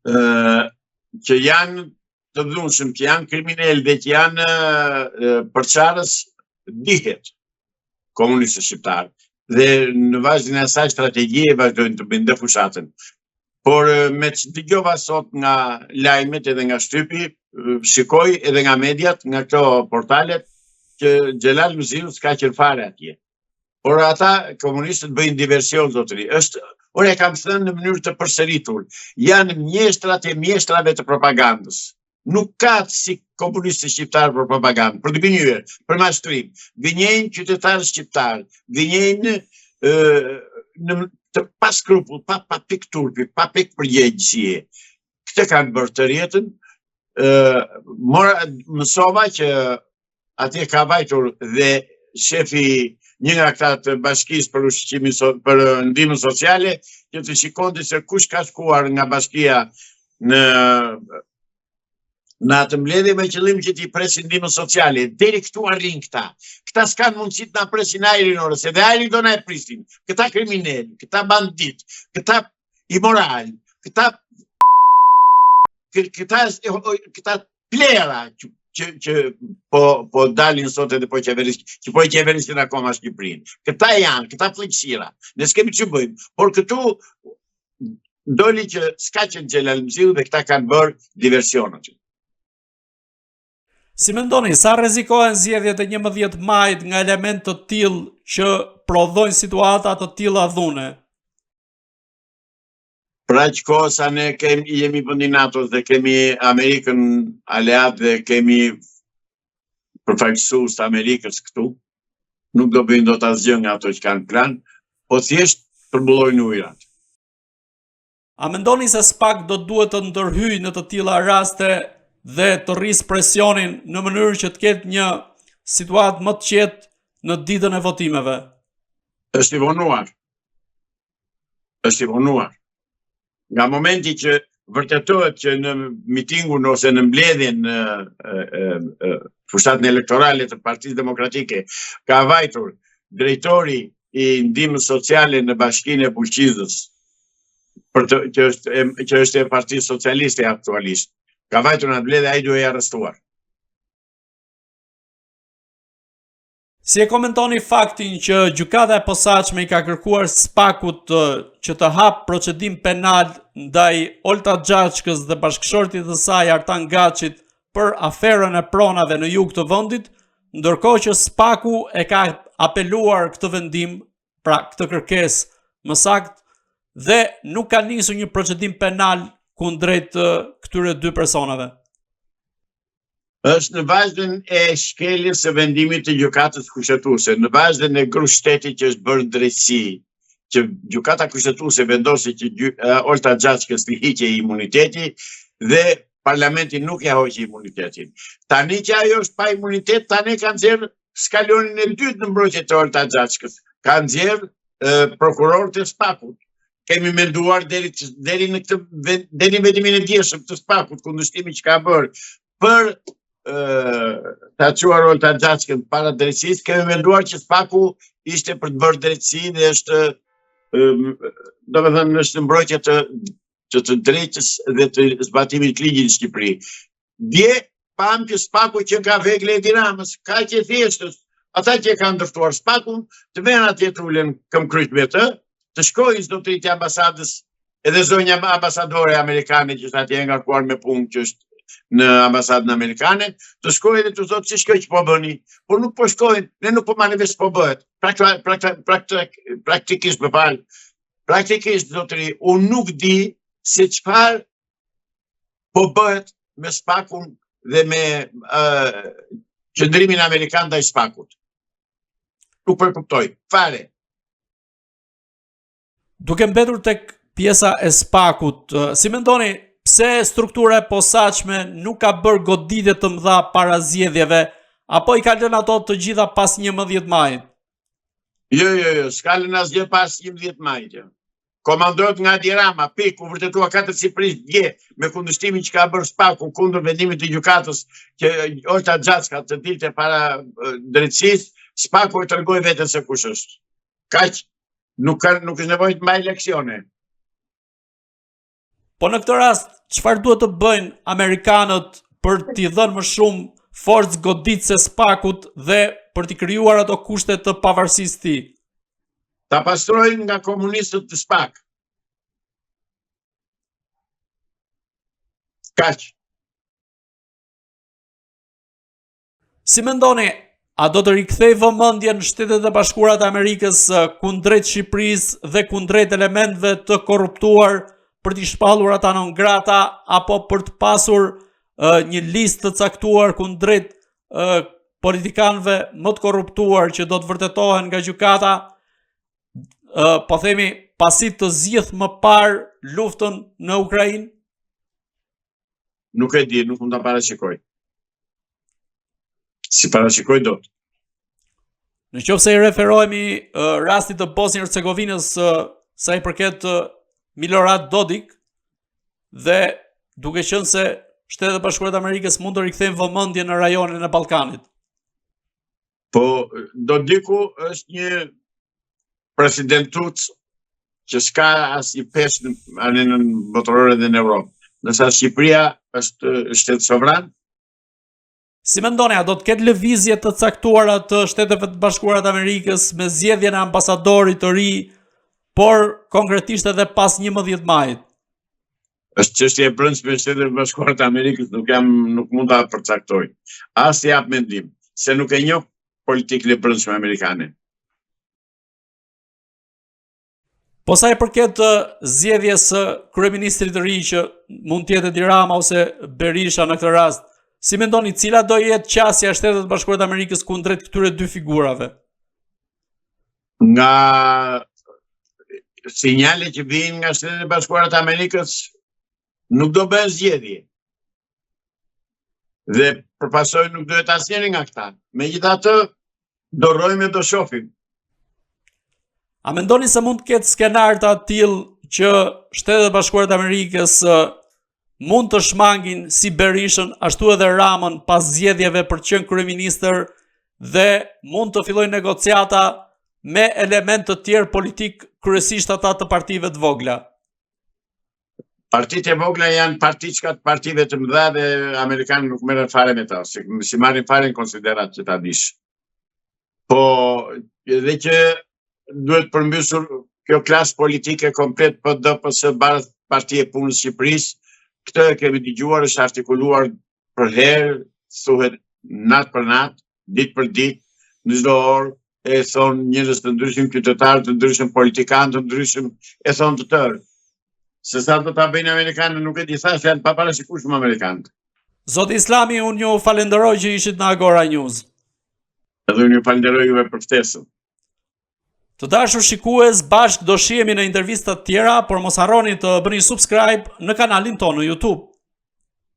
që janë të dhunshëm, që janë kriminal dhe që janë përçarës, dihet komunistët shqiptarë. Dhe në vazhdin e asaj strategjie vazhdojnë të bëjnë fushatën. Por me që dëgjova sot nga lajmet edhe nga shtypi, shikoj edhe nga mediat, nga këto portalet, që Xhelal Mziu s'ka qenë fare atje. Por ata komunistët bëjnë diversion, zotëri. Ore e kam thënë në mënyrë të përsëritur, janë mjeshtrat e mjeshtrave të propagandës. Nuk ka si komunistët shqiptarë për propagandë, për të gënjur, për mashtrim. Gënjejnë qytetarë shqiptarë, gënjejnë pa skrupull, pa pik turpi, pa pik përgjegjësie. Këtë kanë bërë të rjetën. Mësova që atje ka vajtur dhe shefi një nga këta të bashkisë për ndihmën sociale, që të shikonte se kush ka shkuar nga bashkia në atë mbledhje me qëllim që t'i presin ndihmën sociale. Deri këtu arrin këta. Këta s'kan mundësi të na presin ajrin orës, edhe ajrin do na e prisin. Këta kriminal, këta bandit, këta imoral, këta plera që po dalin sot edhe po qeverisin akoma Shqipërinë. Këta janë, këta fllëqësira. Ne s'kemi që bëjmë, por këtu doli që s'ka qenë Xhelal Mziu dhe këta kanë bërë diversionat. Si mendoni, sa rrezikohen zgjedhjet e 11 majit nga element të tillë që prodhojnë situata të tilla dhune? Pra që kohë sa ne jemi vendi NATO-s dhe kemi Amerikën aleat dhe kemi përfaqësues të Amerikës këtu, nuk do bëjnë dot asgjë nga ato që kanë plan, po thjesht përmbullojnë ujrat. A mendoni se SPAK do duhet të ndërhyjë në të tilla raste dhe të rrisë presionin në mënyrë që të ketë një situatë më të qetë në ditën e votimeve? Është i vonuar. Nga momenti që vërtetohet që në mitingun ose në mbledhjen në fushatën elektorale të Partisë Demokratike ka vajtur drejtori i ndihmës sociale në Bashkinë e Bulqizës, që është e Partisë Socialiste aktualisht. Ka vajtur në mbledhje, ai duhej arrestuar. Si e komentoni faktin që gjykata e posaçme i ka kërkuar SPAK-ut që të hap procedim penal ndaj Olta Xhaçkës dhe bashkëshortit të saj Artan Gaçit për aferën e pronave në jug të vendit, ndërkohë që SPAK-u e ka apeluar këtë vendim, pra këtë kërkesë më saktë, dhe nuk ka nisur një procedim penal kundrejt këtyre dy personave? Është në vazhdën e shkeljes së vendimit të gjykatës kushtetuese, në vazhdën e grup shteti që është bërë drejtësi, që gjykata kushtetuese vendosi që Olta Xhaçkës i hiqej imuniteti dhe parlamenti nuk ja hoqi imunitetin. Tani që ajo është pa imunitet, tani kanë nxjerrë skalonin e dytë në mbrojtje të Olta Xhaçkës. Kanë nxjerrë prokurorët e SPAK-ut. Kemi menduar deri në vendimin e dieshëm të SPAK-ut, kundërshtimi që ka bërë për ta quar Olta Xhaçkën para drejtësisë, kemi menduar që SPAK-u ishte për të bërë drejtësi dhe është në mbrojtje të drejtës dhe të zbatimit të ligjit në Shqipëri. Dje pam që SPAK-u që ka vegle Edi Ramës, ka që thjeshtës, ata që kanë ndërtuar SPAK-un, të venë atje të ulen këmbkryq me të shkojnë zotërit e ambasadës edhe zonja ambasadore amerikane që është atje ngarkuar me punë që është në ambasadën amerikane, të shkojnë dhe të thotë si shkoj që po bëni, por nuk po shkojnë, ne nuk po manifest po bëhet. Praktikisht më falë, praktikisht zotëri, unë nuk di se çfarë po bëhet me SPAK-un dhe me qëndrimin amerikan ndaj SPAK-ut. Nuk po e kuptoj, fare. Duke mbetur tek pjesa e SPAK-ut, si mendoni pse struktura e posaçme nuk ka bërë goditje të mëdha para zgjedhjeve, apo i ka lënë ato të gjitha pas 11 majit? Jo, s'ka lënë asgjë pas 11 majit. Komandohet nga Edi Rama, u vërtetua 4 Shqipërisht dje me kundërshtimin që ka bërë SPAK-u kundër vendimit të gjykatës që Olta Xhaçka të dilte para drejtësisë, SPAK-u e tregoi veten se kush është. Kaq, nuk është nevojë të mbaj leksione. Po në këtë rast, çfarë duhet të bëjnë amerikanët për t'i dhënë më shumë forcë goditëse SPAK-ut dhe për t'i krijuar ato kushte të pavarësisë tij? Ta pastrojnë nga komunistët të SPAK. Kaq. Si mendoni, a do të rikthej vëmendjen Shtetet e Bashkuara të Amerikës kundrejt Shqipërisë dhe kundrejt elementëve të korruptuar për t'i shpallur ata non grata, apo për të pasur një listë të caktuar kundrejt politikanëve më të korruptuar që do të vërtetohen nga gjykata, po themi pasi të zgjidh më parë luftën në Ukrainë? Nuk e di, nuk mund ta parashikoj. Si parashikoj dot. Në qoftë se i referohemi rastit të Bosnjë-Hercegovinës sa i përket Milorad Dodik, dhe duke qenë se Shtetet e Bashkuara të Amerikës mund të rikthejnë vëmendjen në rajonin e Ballkanit. Po Dodiku është një presidentuc që s'ka asnjë peshë në botërore dhe në Europë. Nësa Shqipëria është shtet sovran. Si mendoni, a do të ketë lëvizje të caktuara të Shteteve të Bashkuara të Amerikës me zgjedhjen e ambasadorit të ri, por konkretisht edhe pas 11 majit? Është çështje e brendshme e Shteteve të Bashkuara të Amerikës, nuk mund ta përcaktoj. As jap mendim, se nuk e njoh politikën e brendshme amerikane. Po sa i përket zgjedhjes së kryeministrit të ri që mund të jetë Edi Rama ose Berisha në këtë rast, si mendoni cila do jetë qasja e Shtetet e Bashkuara të Amerikës kundrejt këtyre dy figurave? Nga sinjale që vijnë nga Shtetet e Bashkuara të Amerikës, nuk do bëhen zgjedhje. Dhe përpasoj nuk do jetë asnjëri nga këta. Megjithatë, do rrojmë e do shohim. A mendoni se mund të ketë skenar të tillë që Shtetet e Bashkuara të Amerikës mund të shmangin si Berishën, ashtu edhe Ramën pas zgjedhjeve për të qenë kryeministër, dhe mund të fillojnë negociata me element të tjerë politik, kryesisht ata të partive të vogla? Partitë e vogla janë partive të mëdha dhe amerikanë nuk merren fare me ta, si marrin fare në konsiderat që ta dish. Po edhe që duhet përmbysur kjo klasë politike komplet PD, PS, Partia e Punës Shqipërisë. Këtë kemi dëgjuar, është artikuluar për herë, thuhet natë për natë, ditë për ditë, në çdo orë, e thonë njerëz të ndryshëm, qytetarë të ndryshëm, politikanë të ndryshëm, e thonë të tërë. Se sa do ta bëjnë amerikanë, nuk e di, thashë janë pa parashikueshëm amerikanët. Zoti Islami, unë ju falenderoj që ishit në Agora News. Edhe unë ju falenderoj juve për ftesën. Të dashur shikues, bashkë do shihemi në intervista të tjera, por mos harroni të bëni subscribe në kanalin tonë në YouTube.